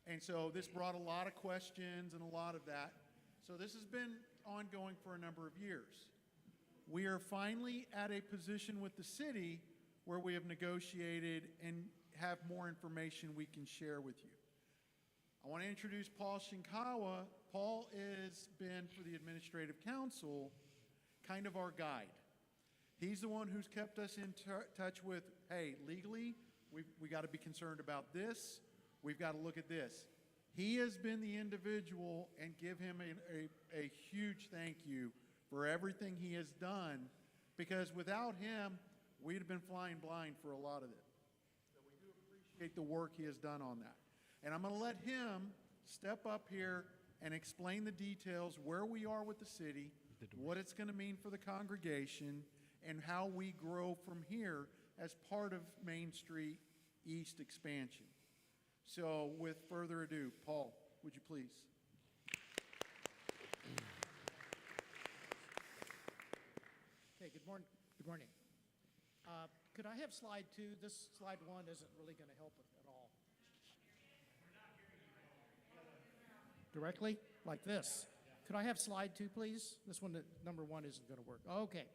And so this brought a lot of questions and a lot of that. So this has been ongoing for a number of years. We are finally at a position with the city where we have negotiated and have more information we can share with you. I want to introduce Paul Shinkawa. Paul has been, for the Administrative Council, kind of our guide. He's the one who's kept us in touch with, hey, legally, we got to be concerned about this. We've got to look at this. He has been the individual, and give him a huge thank you for everything he has done, because without him, we'd have been flying blind for a lot of it. So we do appreciate the work he has done on that. And I'm going to let him step up here and explain the details, where we are with the city, what it's going to mean for the congregation, and how we grow from here as part of Main Street East expansion. So with further ado, Paul, would you please? Okay, good morning. Good morning. Could I have slide 2? This slide 1 isn't really going to help it at all. Directly, like this. Could I have slide 2, please? This one, number 1, isn't going to work. Okay.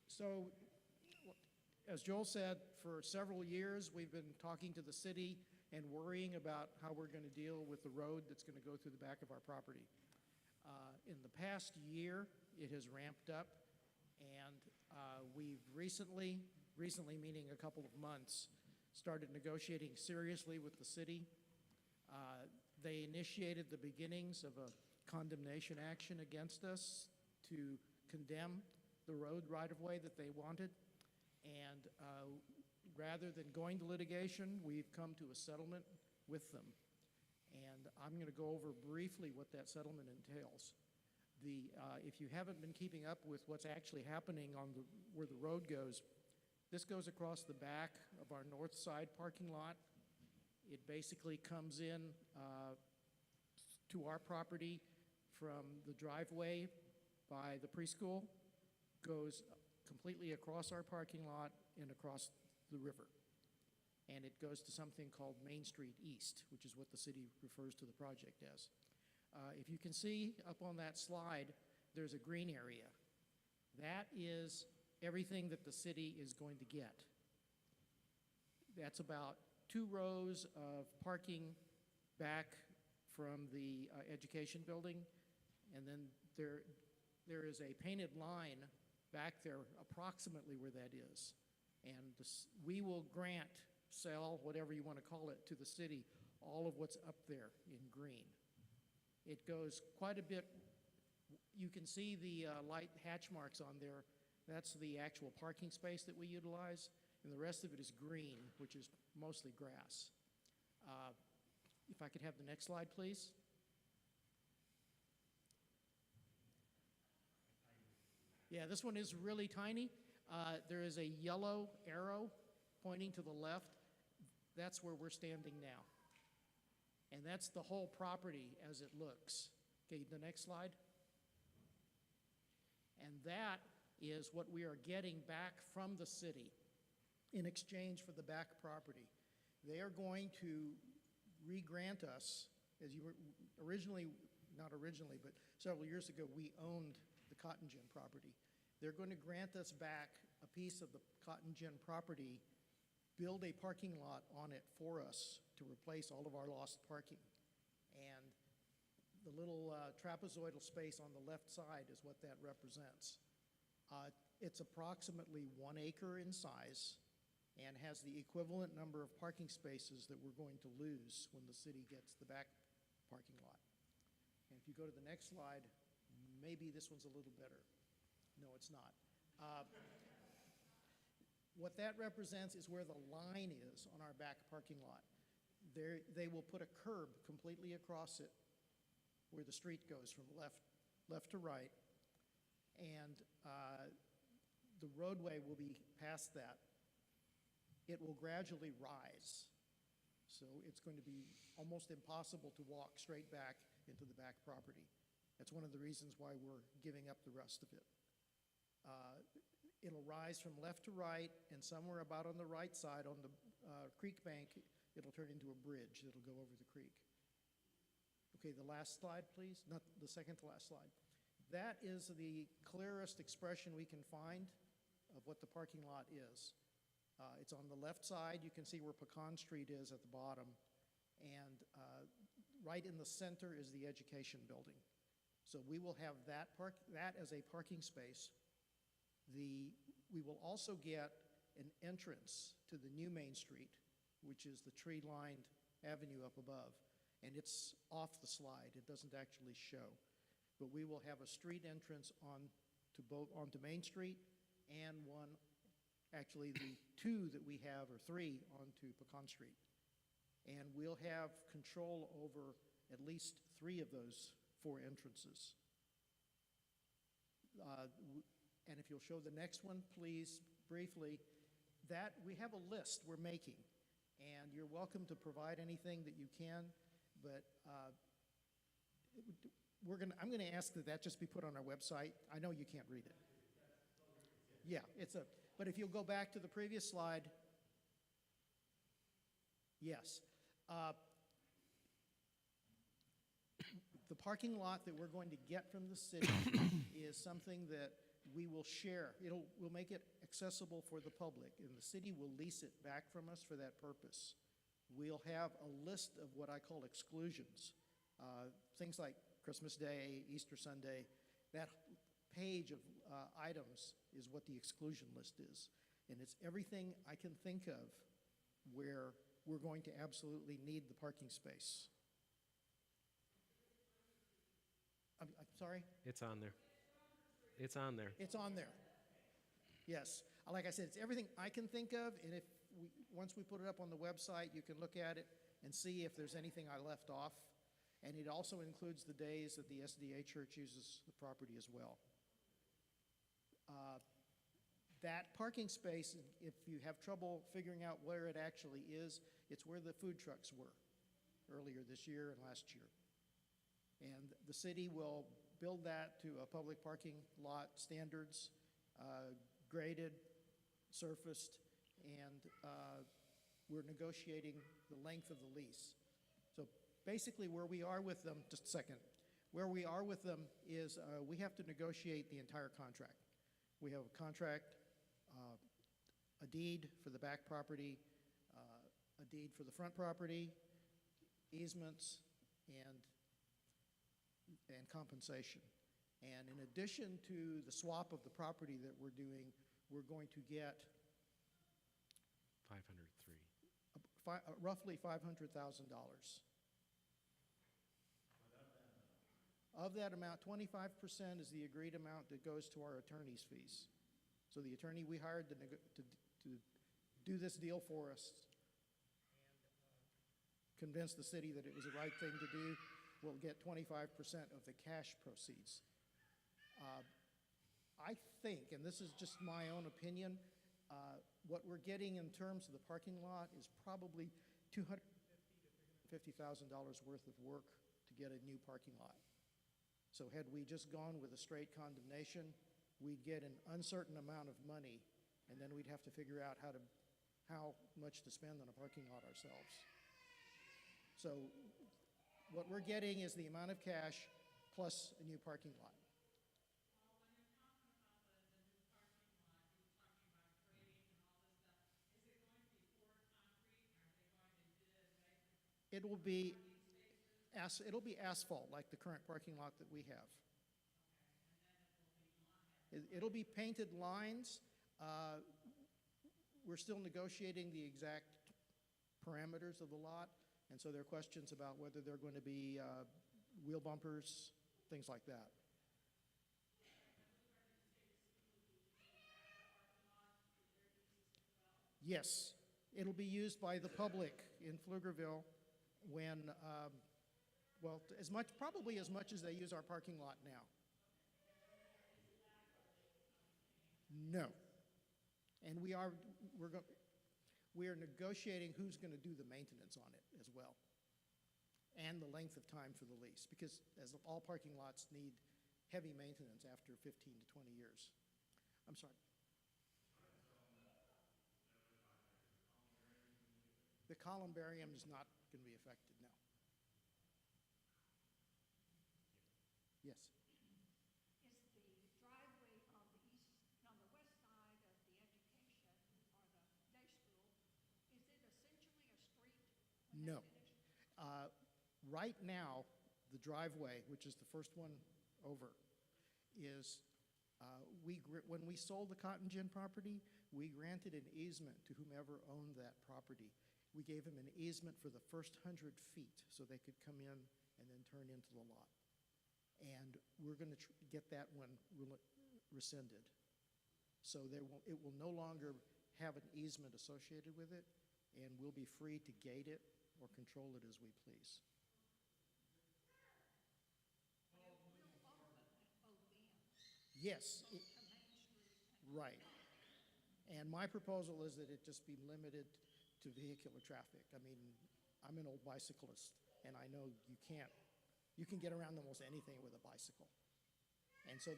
So, as Joel said, for several years we've been talking to the city and worrying about how we're going to deal with the road that's going to go through the back of our property. In the past year, it has ramped up, and we've recently meaning a couple of months, started negotiating seriously with the city. They initiated the beginnings of a condemnation action against us to condemn the road right-of-way that they wanted. And rather than going to litigation, we've come to a settlement with them. And I'm going to go over briefly what that settlement entails. If you haven't been keeping up with what's actually happening on where the road goes, this goes across the back of our north side parking lot. It basically comes in to our property from the driveway by the preschool, goes completely across our parking lot and across the river. And it goes to something called Main Street East, which is what the city refers to the project as. If you can see up on that slide, there's a green area. That is everything that the city is going to get. That's about 2 rows of parking back from the education building, and then there is a painted line back there approximately where that is. And we will grant, sell, whatever you want to call it, to the city all of what's up there in green. It goes quite a bit. You can see the light hatch marks on there. That's the actual parking space that we utilize, and the rest of it is green, which is mostly grass. If I could have the next slide, please. Yeah, this one is really tiny. There is a yellow arrow pointing to the left. That's where we're standing now. And that's the whole property as it looks. Okay, the next slide. And that is what we are getting back from the city in exchange for the back property. They are going to re-grant us, as you were originally, not originally, but several years ago, we owned the Cotton Gin property. They're going to grant us back a piece of the Cotton Gin property, build a parking lot on it for us to replace all of our lost parking. And the little trapezoidal space on the left side is what that represents. It's approximately 1 acre in size and has the equivalent number of parking spaces that we're going to lose when the city gets the back parking lot. And if you go to the next slide, maybe this one's a little better. No, it's not. What that represents is where the line is on our back parking lot. They will put a curb completely across it where the street goes from left to right, and the roadway will be past that. It will gradually rise, so it's going to be almost impossible to walk straight back into the back property. That's one of the reasons why we're giving up the rest of it. It'll rise from left to right, and somewhere about on the right side, on the creek bank, it'll turn into a bridge that'll go over the creek. Okay, the last slide, please. Not the second to last slide. That is the clearest expression we can find of what the parking lot is. It's on the left side. You can see where Pecan Street is at the bottom. And right in the center is the education building. So we will have that as a parking space. We will also get an entrance to the new Main Street, which is the tree-lined avenue up above. And it's off the slide. It doesn't actually show. But we will have a street entrance onto Main Street and one, actually the two that we have, or three, onto Pecan Street. And we'll have control over at least 3 of those 4 entrances. And if you'll show the next one, please, briefly, that we have a list we're making. And you're welcome to provide anything that you can, but I'm going to ask that just be put on our website. I know you can't read it. Yeah, but if you'll go back to the previous slide, yes. The parking lot that we're going to get from the city is something that we will share. We'll make it accessible for the public, and the city will lease it back from us for that purpose. We'll have a list of what I call exclusions, things like Christmas Day, Easter Sunday. That page of items is what the exclusion list is, and it's everything I can think of where we're going to absolutely need the parking space. I'm sorry? It's on there. It's on there. It's on there. Yes. Like I said, it's everything I can think of, and once we put it up on the website, you can look at it and see if there's anything I left off. And it also includes the days that the SDA Church uses the property as well. That parking space, if you have trouble figuring out where it actually is, it's where the food trucks were earlier this year and last year. And the city will build that to a public parking lot standards, graded, surfaced, and we're negotiating the length of the lease. So basically where we are with them, just a second, where we are with them is we have to negotiate the entire contract. We have a contract, a deed for the back property, a deed for the front property, easements, and compensation. And in addition to the swap of the property that we're doing, we're going to get 503. roughly $500,000. Of that amount, 25% is the agreed amount that goes to our attorney's fees. So the attorney we hired to do this deal for us and convince the city that it was the right thing to do will get 25% of the cash proceeds. I think, and this is just my own opinion, what we're getting in terms of the parking lot is probably $250,000 to $350,000 worth of work to get a new parking lot. So had we just gone with a straight condemnation, we'd get an uncertain amount of money, and then we'd have to figure out how much to spend on a parking lot ourselves. So what we're getting is the amount of cash plus a new parking lot. It'll be asphalt, like the current parking lot that we have. It'll be painted lines. We're still negotiating the exact parameters of the lot, and so there are questions about whether they're going to be wheel bumpers, things like that. Yes, it'll be used by the public in Pflugerville when, probably as much as they use our parking lot now. No. And we are negotiating who's going to do the maintenance on it as well, and the length of time for the lease, because as all parking lots need heavy maintenance after 15 to 20 years. I'm sorry. The columbarium is not going to be affected, no. Yes. Is the driveway on the east, on the west side of the education or the day school, is it essentially a street when No. they're finished? Right now, the driveway, which is the first one over, is, when we sold the Cotton Gin property, we granted an easement to whomever owned that property. We gave them an easement for the first 100 feet so they could come in and then turn into the lot. And we're going to get that one rescinded. So it will no longer have an easement associated with it, and we'll be free to gate it or control it as we please. Yes. Right. And my proposal is that it just be limited to vehicular traffic. I mean, I'm an old bicyclist, and I know you can get around almost anything with a bicycle. And so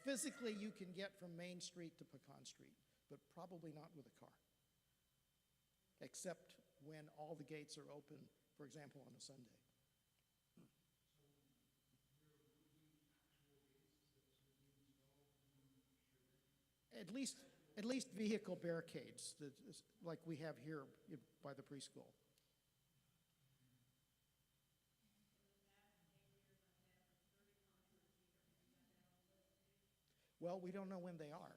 physically you can get from Main Street to Pecan Street, but probably not with a car. Except when all the gates are open, for example, on a Sunday. At least vehicle barricades, like we have here by the preschool. Well, we don't know when they are.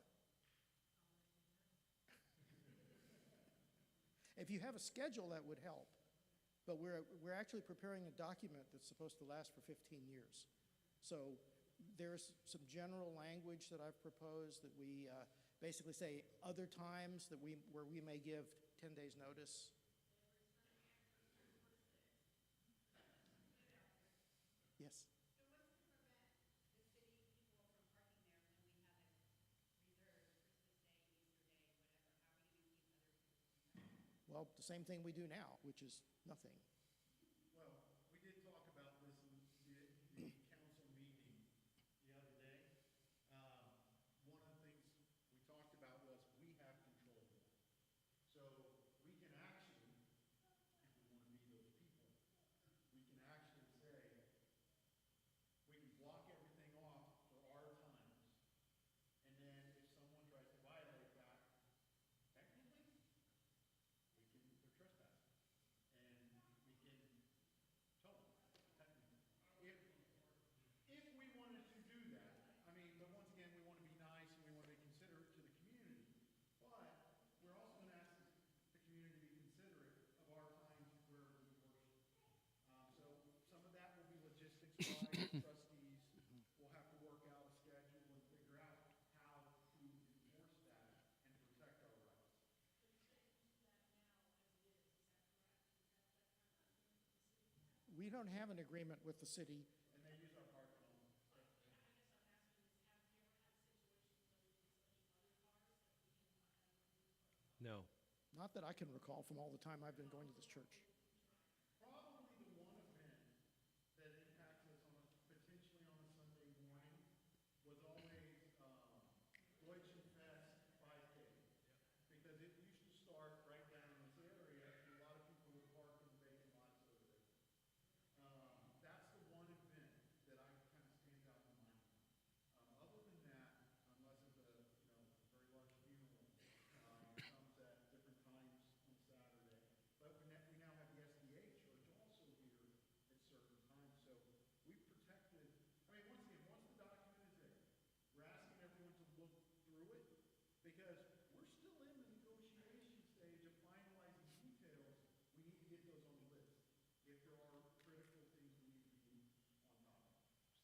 If you have a schedule, that would help. But we're actually preparing a document that's supposed to last for 15 years. So there's some general language that I've proposed that we basically say other times where we may give 10 days notice. Yes. Well, the same thing we do now, which is nothing. Well, we did talk about this in the council meeting the other day. One of the things we talked about was we have control of it. So we can actually, if we want to be those people, we can actually say, we can block everything off for our times. And then if someone tries to violate that, technically, they're trespassing. And we can tow them, technically. If we wanted to do that, I mean, but once again, we want to be nice and we want to be considerate to the community. But we're also going to ask the community to be considerate of our times where we worship. So some of that will be logistics-wise. Trustees will have to work out a schedule and figure out how to enforce that and protect our rights. We don't have an agreement with the city. And they use our parking lot. No. Not that I can recall from all the time I've been going to this church. Probably the one event that impacts us potentially on a Sunday morning was always Deutschen Fest 5K. Because it used to start right down in this area, and a lot of people would park in vacant lots over there. That's the one event that I kind of stands out in my mind. Other than that, unless it's a very large funeral, comes at different times on Saturday. But we now have the SDA church also here at certain times. So we protected, I mean, once again, once the document is there, we're asking everyone to look through it because